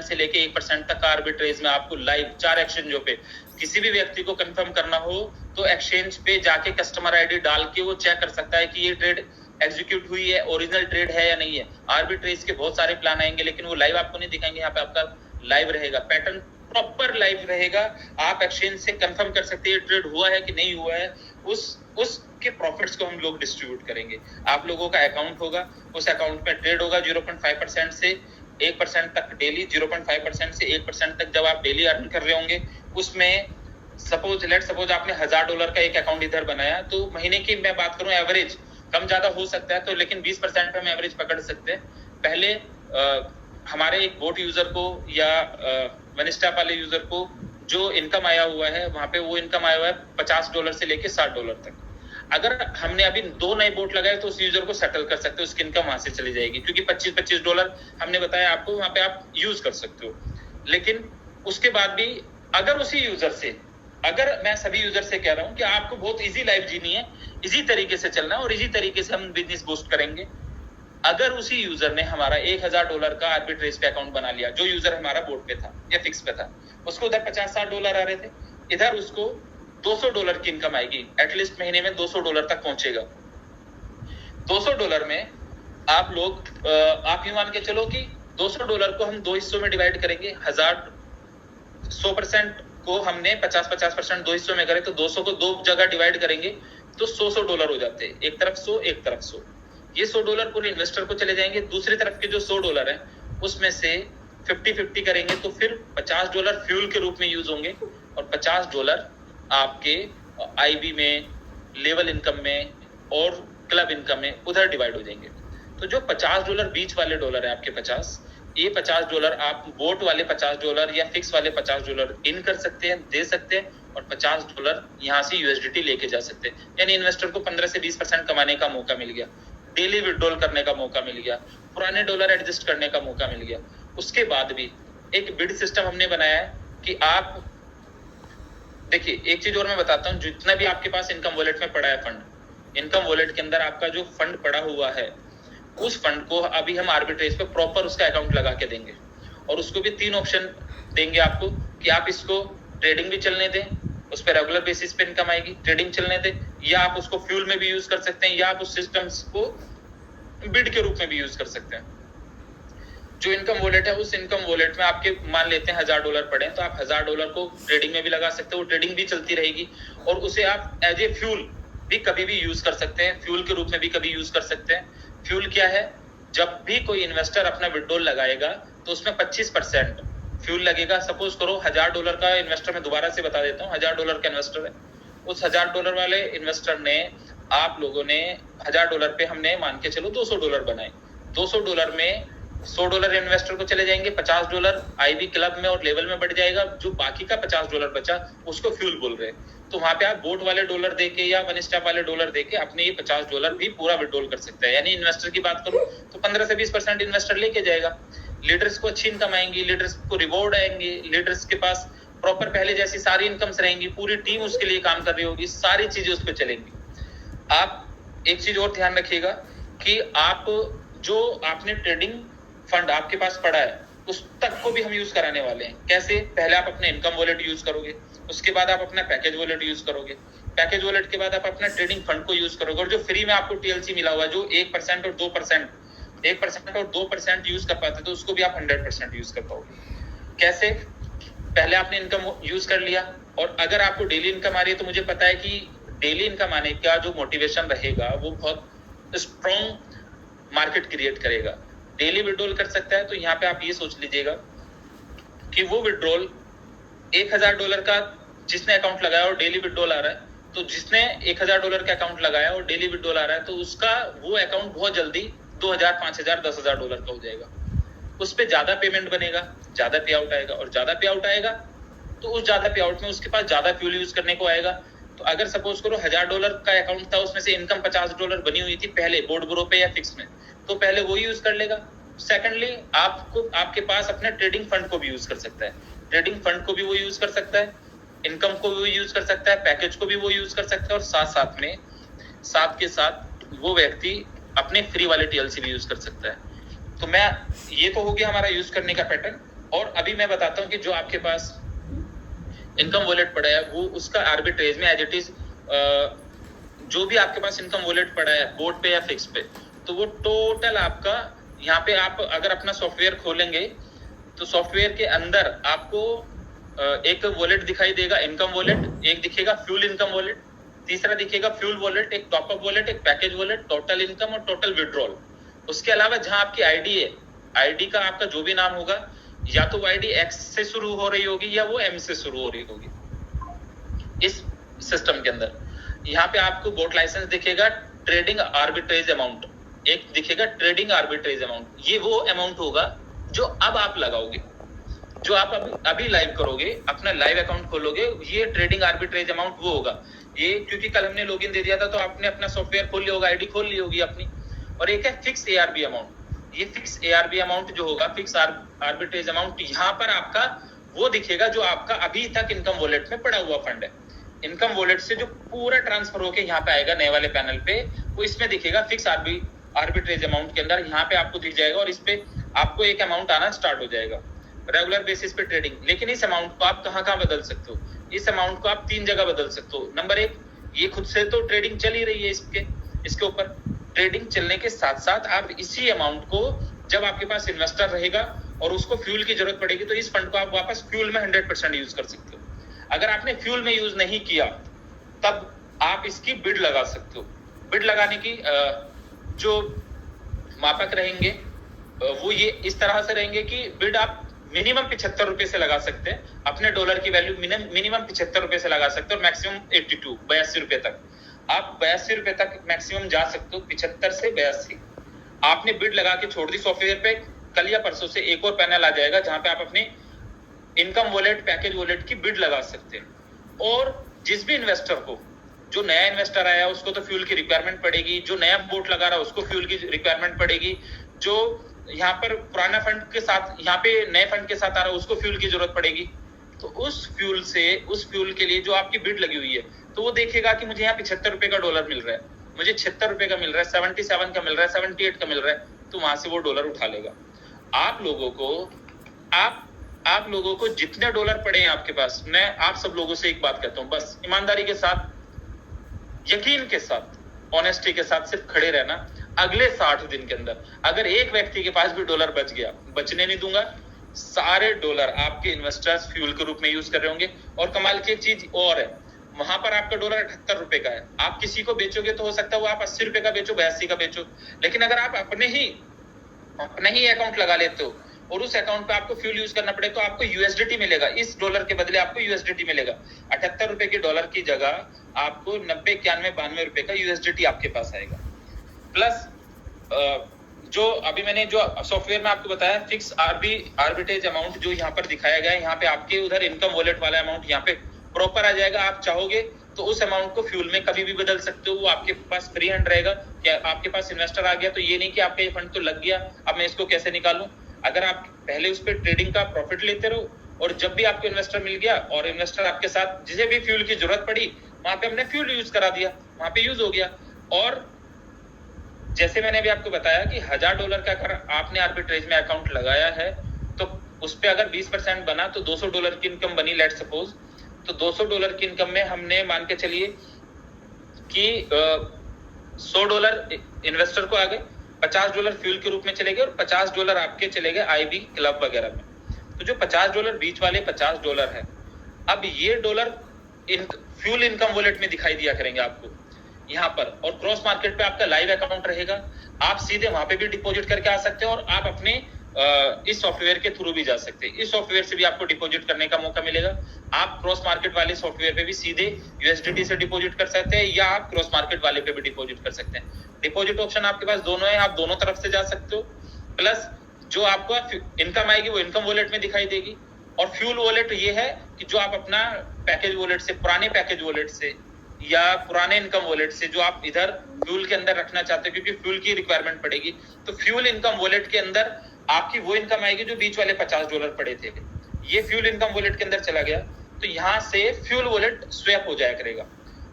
से लेके 1% तक का आर्बिट्रेज में आपको लाइव 4 एक्सचेंजों पे किसी भी व्यक्ति को कंफर्म करना हो तो एक्सचेंज पे जाके कस्टमर आईडी डाल के वो चेक कर सकता है कि ये ट्रेड एग्जीक्यूट हुई है, ओरिजिनल ट्रेड है या नहीं है। आर्बिट्रेज के बहुत सारे प्लान आएंगे लेकिन वो लाइव आपको नहीं दिखाएंगे। यहाँ पे आपका लाइव रहेगा, पैटर्न प्रॉपर लाइव रहेगा। आप एक्सचेंज से कंफर्म कर सकते हैं ट्रेड हुआ है कि नहीं हुआ है। उसके प्रॉफिट्स को हम लोग डिस्ट्रीब्यूट करेंगे। आप लोगों का अकाउंट होगा, उस अकाउंट में ट्रेड होगा 0.5% से 1% तक डेली, 0.5% से 1% तक जब आप डेली अर्न कर रहे होंगे, उसमें सपोज आपने $1000 का एक अकाउंट इधर बनाया, तो महीने की मैं बात करूं एवरेज कम ज्यादा हो सकता है, तो लेकिन 20% पे हम एवरेज पकड़ सकते हैं। पहले हमारे एक बोट यूजर को या वनिस्टाप वाले यूजर को जो इनकम आया हुआ है वहां पे वो इनकम आया हुआ है $50 से लेके $60 तक। अगर हमने अभी 2 नए बोट लगाए तो उस यूजर को सेटल कर सकते हो, उसकी इनकम वहां से चली जाएगी, क्योंकि $25 हमने बताया आपको, वहां पे आप यूज कर सकते हो। लेकिन उसके बाद भी अगर उसी यूजर से, अगर मैं सभी यूजर से कह रहा हूं कि आपको बहुत इजी लाइफ जीनी है, इजी तरीके से चलना है और इजी तरीके से हम बिजनेस बूस्ट करेंगे। अगर उसी यूजर ने हमारा $1000 का आर्बिट्रेज पे अकाउंट बना लिया, जो यूजर हमारा बोर्ड पे था या फिक्स पे था, उसको उधर $50-60 आ रहे थे, इधर उसको $200 की इनकम आएगी, एटलीस्ट महीने में $200 तक पहुंचेगा। $200 में आप लोग आप ही मान के चलो कि $200 को हम 2 हिस्सों में डिवाइड करेंगे। 100% को हमने 50-50% 2 हिस्सों में करें तो 200 को 2 जगह डिवाइड करेंगे तो $100 हो जाते हैं। एक तरफ 100, एक तरफ 100। ये $100 पूरे इन्वेस्टर को चले जाएंगे। दूसरी तरफ के जो $100 है उसमें से 50-50 करेंगे तो फिर $50 फ्यूल के रूप में यूज होंगे और $50 आपके आईबी में, लेवल इनकम में और क्लब इनकम में उधर डिवाइड हो जाएंगे। तो जो $50 बीच वाले डॉलर है आपके 50, ये $50 आप बोट वाले $50 या फिक्स वाले $50 इन कर सकते हैं, दे सकते हैं और $50 यहाँ से यूएसडीटी लेके जा सकते हैं। यानी इन्वेस्टर को 15 से 20% कमाने का मौका मिल गया, डेली विड्रॉल करने का मौका मिल गया, पुराने डॉलर एडजस्ट करने का मौका मिल गया। उसके बाद भी एक बिड सिस्टम हमने बनाया है कि आप देखिए, एक चीज और मैं बताता हूँ, जितना भी आपके पास इनकम वॉलेट में पड़ा है फंड, इनकम वॉलेट के अंदर आपका जो फंड पड़ा हुआ है, उस फंड को अभी हम आर्बिट्रेज पे प्रॉपर उसका अकाउंट लगा के देंगे और उसको भी 3 ऑप्शन देंगे आपको कि आप इसको ट्रेडिंग भी चलने दें, उस पर रेगुलर बेसिस पे इनकम आएगी, ट्रेडिंग चलने दें, या आप उसको फ्यूल में भी यूज कर सकते हैं, या आप उस सिस्टम्स को बिड के रूप में भी यूज कर सकते हैं। जो इनकम वॉलेट है, उस इनकम वॉलेट में आपके मान लेते हैं $1000 पड़े, तो आप $1000 को ट्रेडिंग में भी लगा सकते हो, ट्रेडिंग भी चलती रहेगी और उसे आप एज ए फ्यूल भी कभी भी यूज कर सकते हैं, फ्यूल के रूप में भी कभी यूज कर सकते हैं। फ्यूल क्या है? जब भी कोई इन्वेस्टर अपना विड्रॉल लगाएगा तो उसमें 25% फ्यूल लगेगा। सपोज करो $1000 का इन्वेस्टर, मैं दोबारा से बता देता हूँ, $1000 का इन्वेस्टर है, उस $1000 वाले इन्वेस्टर ने, आप लोगों ने $1000 पे हमने मान के चलो $200 बनाए, $200 में $100 इन्वेस्टर को चले जाएंगे, $50 आईबी क्लब में और लेवल में बढ़ जाएगा, जो बाकी का $50 बचा उसको फ्यूल बोल रहे हैं। तो वहां पे आप बोट वाले डॉलर देके या वनिस्टाप वाले डॉलर देके अपने ये $50 भी पूरा विड्रॉल कर सकते हैं। यानी इन्वेस्टर की बात करूं तो 15 से 20% इन्वेस्टर लेके जाएगा। लीडर्स को अच्छी इनकम आएंगी, लीडर्स को रिवॉर्ड आएंगे, लीडर्स के पास प्रॉपर पहले जैसी सारी इनकम्स रहेंगी, पूरी टीम उसके लिए काम कर रही होगी, सारी चीजें उस पर चलेंगी। आप एक चीज और ध्यान रखिएगा कि आप जो आपने ट्रेडिंग फंड आपके पास पड़ा है उस तक को भी हम यूज कराने वाले हैं। कैसे? पहले आप अपने इनकम वॉलेट यूज करोगे, उसके बाद आप अपना पैकेज वॉलेट यूज करोगे, पैकेज वॉलेट के बाद आप अपना ट्रेडिंग फंड को यूज करोगे, और जो फ्री में आपको टीएलसी मिला हुआ है, जो 1% और 2% यूज कर पाते, तो उसको भी आप 100% यूज कर पाओगे। कैसे? पहले आपने इनकम यूज कर लिया, और अगर आपको डेली इनकम आ रही है तो मुझे पता है कि डेली इनकम आने का जो मोटिवेशन रहेगा वो बहुत स्ट्रॉन्ग मार्केट क्रिएट करेगा। डेली विड्रॉल कर सकता है, तो यहाँ पे आप ये सोच लीजिएगा कि वो विड्रॉल $1000 का जिसने अकाउंट लगाया और डेली विड्रॉल आ रहा है, तो जिसने $1000 का अकाउंट लगाया और डेली विड्रॉल आ रहा है, तो उसका वो अकाउंट बहुत जल्दी $2000, $5000, $10,000 का हो जाएगा। उस पे ज्यादा पेमेंट बनेगा, ज्यादा पे आउट आएगा, और ज्यादा पे आउट आएगा तो उस ज्यादा पे आउट में उसके पास ज्यादा फ्यूल यूज करने को आएगा। तो अगर सपोज करो $1000 का अकाउंट था, उसमें से इनकम $50 बनी हुई थी पहले बोर्ड ब्रो पे या फिक्स में, तो पहले वो यूज कर लेगा। सेकंडली आपको आपके पास अपने ट्रेडिंग फंड को भी यूज कर सकता है, ट्रेडिंग फंड को भी वो यूज कर सकता है, इनकम को भी वो यूज कर सकता है, पैकेज को भी वो यूज कर सकता है, और साथ के साथ वो व्यक्ति अपने फ्री वाले टीएलसी भी यूज कर सकता है। तो मैं ये तो हो गया हमारा यूज करने का पैटर्न। और अभी मैं बताता हूँ कि जो आपके पास इनकम वॉलेट पड़ा है वो उसका आर्बिट्रेज में एज इट इज जो भी आपके पास इनकम वॉलेट पड़ा है बोर्ड पे या फिक्स पे, तो वो टोटल आपका यहाँ पे आप अगर अपना सॉफ्टवेयर खोलेंगे तो सॉफ्टवेयर के अंदर आपको एक वॉलेट दिखाई देगा, इनकम वॉलेट, एक दिखेगा फ्यूल इनकम वॉलेट, तीसरा दिखेगा फ्यूल वॉलेट, एक टॉपअप वॉलेट, एक पैकेज वॉलेट, टोटल इनकम और टोटल विड्रॉल। उसके अलावा जहां आपकी आईडी है, आईडी का आपका जो भी नाम होगा, या तो वो आईडी एक्स से शुरू हो रही होगी या वो एम से शुरू हो रही होगी इस सिस्टम के अंदर। यहाँ पे आपको बोट लाइसेंस दिखेगा, ट्रेडिंग आर्बिट्रेज अमाउंट एक दिखेगा, ट्रेडिंग आर्बिट्रेज अमाउंट, ये वो अमाउंट होगा जो अब आप लगाओगे, जो आप अभी लाइव करोगे, अपना लाइव अकाउंट खोलोगे, ये ट्रेडिंग आर्बिट्रेज अमाउंट वो होगा। ये क्योंकि कल हमने लॉगिन दे दिया था तो आपने अपना सॉफ्टवेयर खोल लिया होगा, आईडी खोल ली होगी अपनी। और एक है फिक्स एआरबी अमाउंट, ये फिक्स एआरबी अमाउंट जो होगा, फिक्स आर्बिट्रेज अमाउंट, यहाँ पर आपका वो दिखेगा जो आपका अभी तक इनकम वॉलेट में पड़ा हुआ फंड है। इनकम वॉलेट से जो पूरा ट्रांसफर होके यहाँ पे आएगा नए वाले पैनल पे, वो इसमें दिखेगा फिक्स आर्बिट्रेज अमाउंट के अंदर, यहाँ पे आपको दिख जाएगा और इस पे आपको एक अमाउंट आना स्टार्ट हो जाएगा रेगुलर बेसिस पे ट्रेडिंग। लेकिन इस अमाउंट को आप कहाँ बदल सकते हो? इस अमाउंट को आप 3 जगह बदल सकते हो। नंबर 1, ये खुद से तो ट्रेडिंग चल ही रही है इसके ऊपर, ट्रेडिंग चलने के साथ साथ आप इसी अमाउंट को जब आपके पास इन्वेस्टर रहेगा और उसको फ्यूल की जरूरत पड़ेगी तो इस फंड को आप वापस फ्यूल में 100% यूज कर सकते हो। अगर आपने फ्यूल में यूज नहीं किया तब आप इसकी बिड लगा सकते हो। बिड लगाने की जो मापक रहेंगे वो ये इस तरह से रहेंगे कि बिड आप मिनिमम 75 रुपए से लगा सकते हैं, अपने डॉलर की वैल्यू मिनिमम 75 रुपए से लगा सकते हो, और मैक्सिमम 82 रुपए तक आप 82 रुपए तक मैक्सिमम जा सकते हो, 75 से 82। आपने बिड लगा के छोड़ दी सॉफ्टवेयर पे, कल या परसों से एक और पैनल आ जाएगा जहां पे आप अपने इनकम वॉलेट, पैकेज वॉलेट की बिड लगा सकते हैं। और जिस भी इन्वेस्टर को, जो नया इन्वेस्टर आया उसको तो फ्यूल की रिक्वायरमेंट पड़ेगी, जो नया बोट लगा रहा है उसको फ्यूल की रिक्वायरमेंट पड़ेगी, जो यहाँ पर पुराना फंड के साथ, यहाँ पे नए फंड के साथ आ रहा है उसको फ्यूल की जरूरत पड़ेगी। तो उस फ्यूल के लिए जो आपकी बिड लगी हुई है, तो वो देखेगा कि मुझे यहाँ 75 रुपए का डॉलर मिल रहा है, मुझे 76 रुपए का मिल रहा है, 77 का मिल रहा है, 78 का मिल रहा है, तो वहां से वो डॉलर उठा लेगा। आप लोगों को जितने डॉलर पड़े हैं आपके पास, मैं आप सब लोगों से एक बात कहता हूं, बस ईमानदारी के साथ, यकीन के साथ, ऑनेस्टी के साथ सिर्फ खड़े रहना। अगले 60 दिन के अंदर अगर एक व्यक्ति के पास भी डॉलर बच गया, बचने नहीं दूंगा, सारे डॉलर आपके इन्वेस्टर्स फ्यूल के रूप में यूज कर रहे होंगे। और कमाल की एक चीज और है, वहां पर आपका डॉलर 78 रुपए का है, आप किसी को बेचोगे तो हो सकता है वो आप 80 रुपए का बेचो, 82 का बेचो, लेकिन अगर आप अपने ही अकाउंट लगा लेते हो और उस अकाउंट पे आपको फ्यूल यूज करना पड़े तो आपको यूएसडीटी मिलेगा, इस डॉलर के बदले आपको यूएसडीटी मिलेगा। 78 रुपए के डॉलर की जगह आपको 90, 91, 92 रुपए का यूएसडीटी आपके पास आएगा। प्लस जो अभी मैंने जो सॉफ्टवेयर में आपको बताया, फिक्स आर्बिट्रेज अमाउंट जो यहाँ पर दिखाया गया है, यहाँ पे आपके उधर इनकम वॉलेट वाला अमाउंट यहाँ पे प्रॉपर आ जाएगा। आप चाहोगे तो उस अमाउंट को फ्यूल में कभी भी बदल सकते हो, वो आपके पास फ्री हैंड रहेगा। क्या आपके पास इन्वेस्टर आ गया तो ये नहीं कि आपका ये फंड तो लग गया, अब मैं इसको कैसे निकालूं। अगर आप पहले उस पर ट्रेडिंग का प्रॉफिट लेते रहो और जब भी आपको इन्वेस्टर मिल गया और इन्वेस्टर आपके साथ जिसे भी फ्यूल की जरूरत पड़ी वहां पे हमने फ्यूल यूज करा दिया, वहां पे यूज हो गया। और जैसे मैंने भी आपको बताया कि $1000 का अगर आपने आर्बिट्रेज में अकाउंट लगाया है तो उस पे अगर 20% बना तो $200 की इनकम बनी, लेट सपोज। तो $200 की इनकम में हमने मान के चलिए कि $100 इन्वेस्टर को आ गए, $50 फ्यूल के रूप में चले गए और $50 आपके चले गए आईबी क्लब वगैरह में। तो जो $50 बीच वाले $50 है, अब ये डॉलर फ्यूल इनकम वॉलेट में दिखाई दिया करेंगे आपको यहाँ पर। और क्रॉस मार्केट पे आपका लाइव अकाउंट रहेगा, आप सीधे वहां पे भी डिपॉजिट करके आ सकते हैं और आप अपने इस सॉफ्टवेयर के थ्रू भी जा सकते हैं। इस सॉफ्टवेयर से भी आपको डिपॉजिट करने का मौका मिलेगा। आप क्रॉस मार्केट वाले सॉफ्टवेयर पे भी सीधे यूएसडीटी से डिपॉजिट कर सकते हैं या आप क्रॉस मार्केट वाले पे भी डिपॉजिट कर सकते हैं। डिपॉजिट ऑप्शन आपके पास दोनों है, आप दोनों तरफ से जा सकते हो। प्लस जो आपको इनकम आएगी वो इनकम वॉलेट में दिखाई देगी। और फ्यूल वॉलेट ये है कि जो आप अपना पैकेज वॉलेट से, पुराने पैकेज वॉलेट से या पुराने इनकम वॉलेट से जो आप इधर फ्यूल के अंदर रखना चाहते हो क्योंकि फ्यूल की रिक्वायरमेंट पड़ेगी, तो फ्यूल इनकम वॉलेट के अंदर आपकी वो इनकम आएगी जो बीच वाले $50 पड़े थे, ये फ्यूल इनकम वॉलेट के अंदर चला गया। तो यहाँ से फ्यूल वॉलेट स्वैप हो जाया करेगा।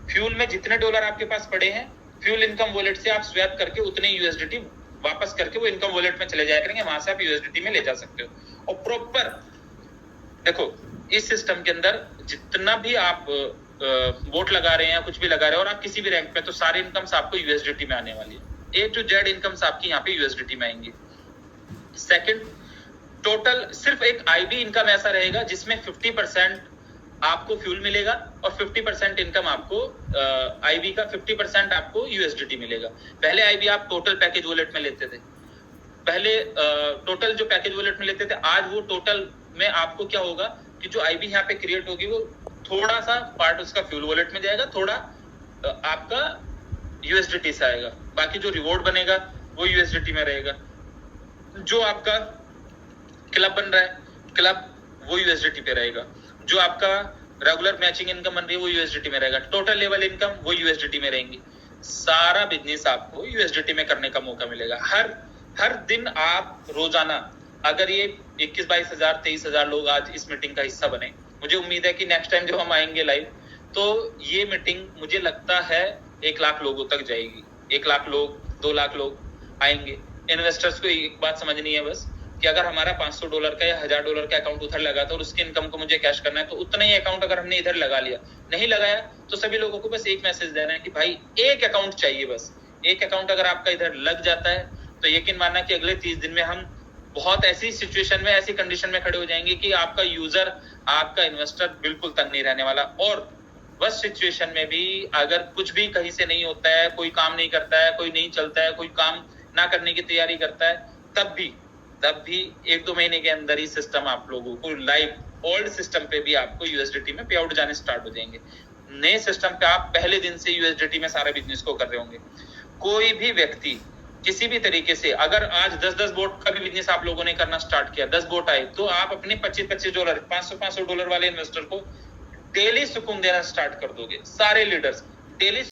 फ्यूल में जितने डॉलर आपके पास पड़े हैं, फ्यूल इनकम वॉलेट से आप स्वैप करके उतने यूएसडीटी वापस करके वो इनकम वॉलेट में चले जाया करेंगे, वहां से आप यूएसडीटी में ले जा सकते हो। और प्रॉपर देखो इस सिस्टम के अंदर जितना भी आप वोट लगा रहे हैं या कुछ भी लगा रहे हैं और आप किसी भी रैंक पे, तो सारी इनकम्स आपको यूएसडीटी में आने वाली है। ए टू जेड इनकम्स आपकी यहाँ पे यूएसडीटी में आएंगी। सेकंड, टोटल सिर्फ एक आईबी इनकम ऐसा रहेगा जिसमें 50% आपको फ्यूल मिलेगा और 50% इनकम आपको आईबी का 50% आपको यूएसडीटी मिलेगा। पहले आईबी आप टोटल पैकेज वॉलेट में लेते थे, पहले टोटल जो पैकेज वॉलेट में लेते थे, आज वो टोटल में आपको क्या होगा कि जो आईबी यहाँ पे क्रिएट होगी वो थोड़ा सा पार्ट उसका फ्यूल वॉलेट में जाएगा, थोड़ा आपका यूएसडीटी से आएगा, बाकी जो रिवॉर्ड बनेगा वो यूएसडीटी में रहेगा। जो आपका क्लब बन रहा है, क्लब वो यूएसडीटी पे रहेगा। जो आपका रेगुलर मैचिंग इनकम बन रही है वो यूएसडीटी में रहेगा। टोटल लेवल इनकम वो यूएसडीटी में रहेंगी। सारा बिजनेस आपको यूएसडीटी में करने का मौका मिलेगा। हर दिन आप रोजाना, अगर ये 21-22 हजार 23 हजार लोग आज इस मीटिंग का हिस्सा बने, मुझे उम्मीद है कि नेक्स्ट टाइम जब हम आएंगे लाइव तो ये मीटिंग मुझे लगता है 1 लाख लोगों तक जाएगी। 1 लाख लोग, 2 लाख लोग आएंगे। इन्वेस्टर्स को एक बात समझनी है बस कि अगर हमारा $500 का या $1000 का अकाउंट उधर लगा था और उसकी इनकम को मुझे कैश करना है, तो उतना ही अकाउंट अगर हमने इधर लगा लिया, नहीं लगाया तो सभी लोगों को बस एक मैसेज देना है कि भाई एक अकाउंट चाहिए। बस एक अकाउंट अगर आपका इधर लग जाता है तो यकीन मानना कि अगले 30 दिन में हम बहुत ऐसी सिचुएशन में, ऐसी कंडीशन में खड़े हो जाएंगे कि आपका यूजर, आपका इन्वेस्टर बिल्कुल तंग नहीं रहने वाला। और बस सिचुएशन में भी अगर कुछ भी कहीं से नहीं होता है, कोई काम नहीं करता है, कोई नहीं चलता है, कोई काम ना करने की तैयारी करता है, तब भी 1-2 महीने के अंदर ही सिस्टम आप लोगों को लाइव ओल्ड सिस्टम पे भी आपको यूएसडीटी में पे आउट जाने स्टार्ट हो जाएंगे। नए सिस्टम पे आप पहले दिन से यूएसडीटी में सारे बिजनेस को कर रहे होंगे। कोई भी व्यक्ति किसी भी तरीके से, अगर आज 10-10 बोट का भी बिजनेस आप लोगों ने करना स्टार्ट किया, 10 बोट आए, तो आप अपने $25-25 $500 वाले इन्वेस्टर को डेली सुकून देना स्टार्ट कर दोगे। सारे लीडर्स डेली